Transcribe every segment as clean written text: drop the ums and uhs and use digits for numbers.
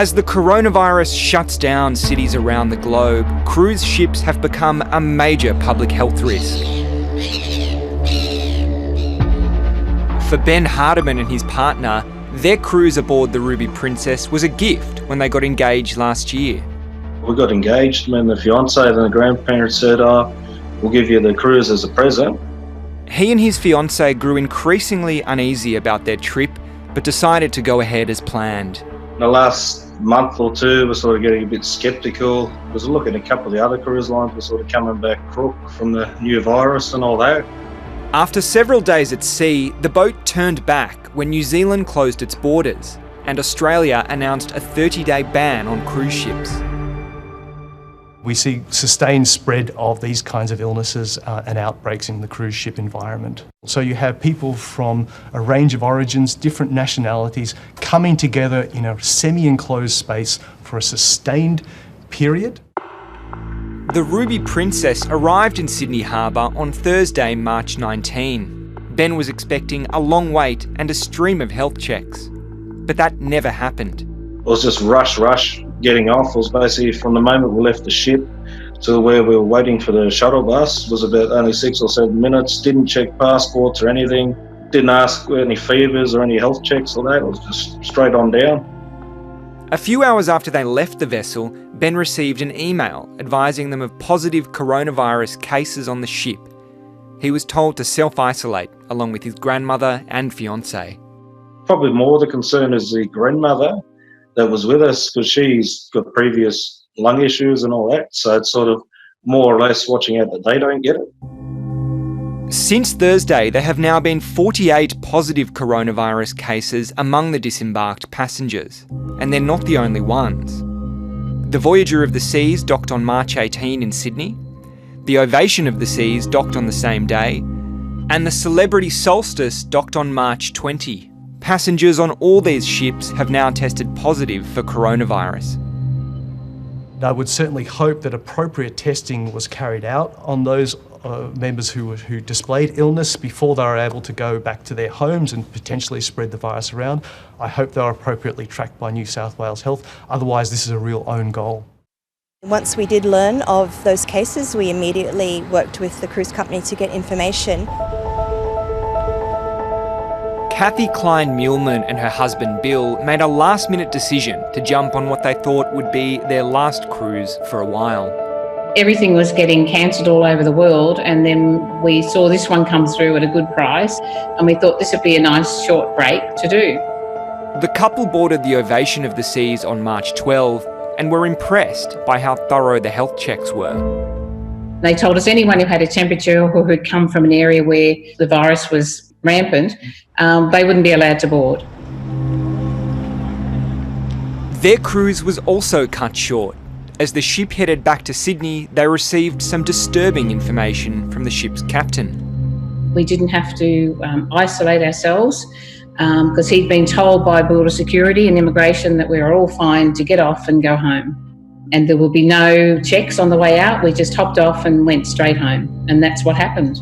As the coronavirus shuts down cities around the globe, cruise ships have become a major public health risk. For Ben Hardiman and his partner, their cruise aboard the Ruby Princess was a gift when they got engaged last year. We got engaged, me and the fiancée, and the grandparents said, we'll give you the cruise as a present. He and his fiancée grew increasingly uneasy about their trip, but decided to go ahead as planned. In the last month or two, we're sort of getting a bit sceptical because we're looking at a couple of the other cruise lines were sort of coming back crook from the new virus and all that. After several days at sea, the boat turned back when New Zealand closed its borders and Australia announced a 30-day ban on cruise ships. We see sustained spread of these kinds of illnesses and outbreaks in the cruise ship environment. So you have people from a range of origins, different nationalities, coming together in a semi-enclosed space for a sustained period. The Ruby Princess arrived in Sydney Harbour on Thursday, March 19. Ben was expecting a long wait and a stream of health checks, but that never happened. It was just rush getting off. It was basically from the moment we left the ship to where we were waiting for the shuttle bus. It was about only 6 or 7 minutes. Didn't check passports or anything. Didn't ask any fevers or any health checks or that. It was just straight on down. A few hours after they left the vessel, Ben received an email advising them of positive coronavirus cases on the ship. He was told to self-isolate along with his grandmother and fiancée. Probably more the concern is the grandmother that was with us because she's got previous lung issues and all that. So it's sort of more or less watching out that they don't get it. Since Thursday, there have now been 48 positive coronavirus cases among the disembarked passengers, and they're not the only ones. The Voyager of the Seas docked on March 18 in Sydney, the Ovation of the Seas docked on the same day, and the Celebrity Solstice docked on March 20. Passengers on all these ships have now tested positive for coronavirus. I would certainly hope that appropriate testing was carried out on those members who displayed illness before they were able to go back to their homes and potentially spread the virus around. I hope they were appropriately tracked by New South Wales Health. Otherwise, this is a real own goal. Once we did learn of those cases, we immediately worked with the cruise company to get information. Kathy Klein-Muhlman and her husband Bill made a last-minute decision to jump on what they thought would be their last cruise for a while. Everything was getting cancelled all over the world, and then we saw this one come through at a good price, and we thought this would be a nice short break to do. The couple boarded the Ovation of the Seas on March 12 and were impressed by how thorough the health checks were. They told us anyone who had a temperature or who had come from an area where the virus was rampant, they wouldn't be allowed to board. Their cruise was also cut short. As the ship headed back to Sydney, they received some disturbing information from the ship's captain. We didn't have to isolate ourselves because he'd been told by border security and immigration that we were all fine to get off and go home. And there will be no checks on the way out. We just hopped off and went straight home. And that's what happened.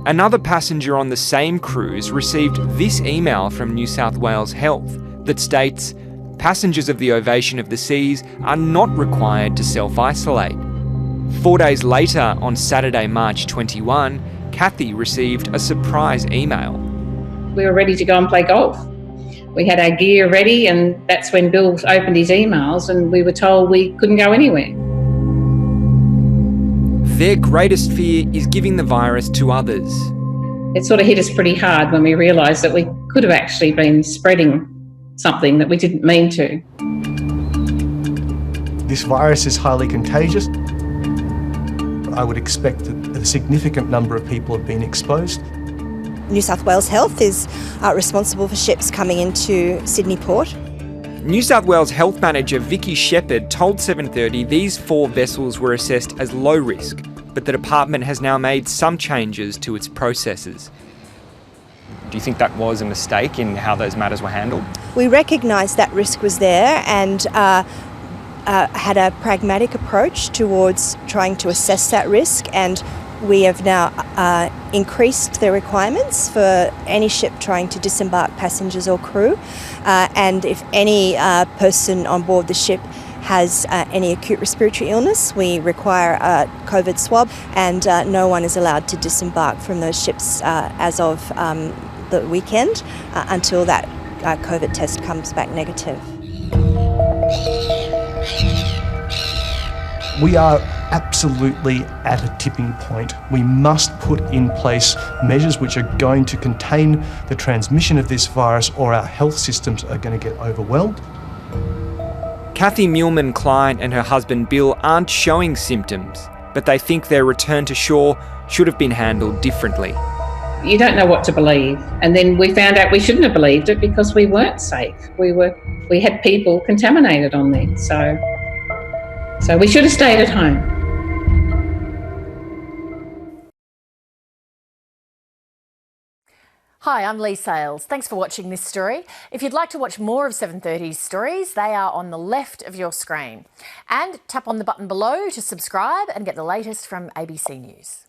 Another passenger on the same cruise received this email from New South Wales Health that states, passengers of the Ovation of the Seas are not required to self-isolate. 4 days later, on Saturday, March 21, Kathy received a surprise email. We were ready to go and play golf. We had our gear ready, and that's when Bill opened his emails and we were told we couldn't go anywhere. Their greatest fear is giving the virus to others. It sort of hit us pretty hard when we realised that we could have actually been spreading something that we didn't mean to. This virus is highly contagious. I would expect that a significant number of people have been exposed. New South Wales Health is responsible for ships coming into Sydney Port. New South Wales Health Manager Vicky Shepherd told 7:30 these 4 vessels were assessed as low risk, but the department has now made some changes to its processes. Do you think that was a mistake in how those matters were handled? We recognised that risk was there and had a pragmatic approach towards trying to assess that risk and We have now increased the requirements for any ship trying to disembark passengers or crew, and if any person on board the ship has any acute respiratory illness, we require a COVID swab, and no one is allowed to disembark from those ships as of the weekend until that COVID test comes back negative. We are absolutely at a tipping point. We must put in place measures which are going to contain the transmission of this virus, or our health systems are going to get overwhelmed. Kathy Muehlman-Klein and her husband Bill aren't showing symptoms, but they think their return to shore should have been handled differently. You don't know what to believe. And then we found out we shouldn't have believed it because we weren't safe. We had people contaminated on there. So we should have stayed at home. Hi, I'm Lee Sales. Thanks for watching this story. If you'd like to watch more of 730's stories, they are on the left of your screen. And tap on the button below to subscribe and get the latest from ABC News.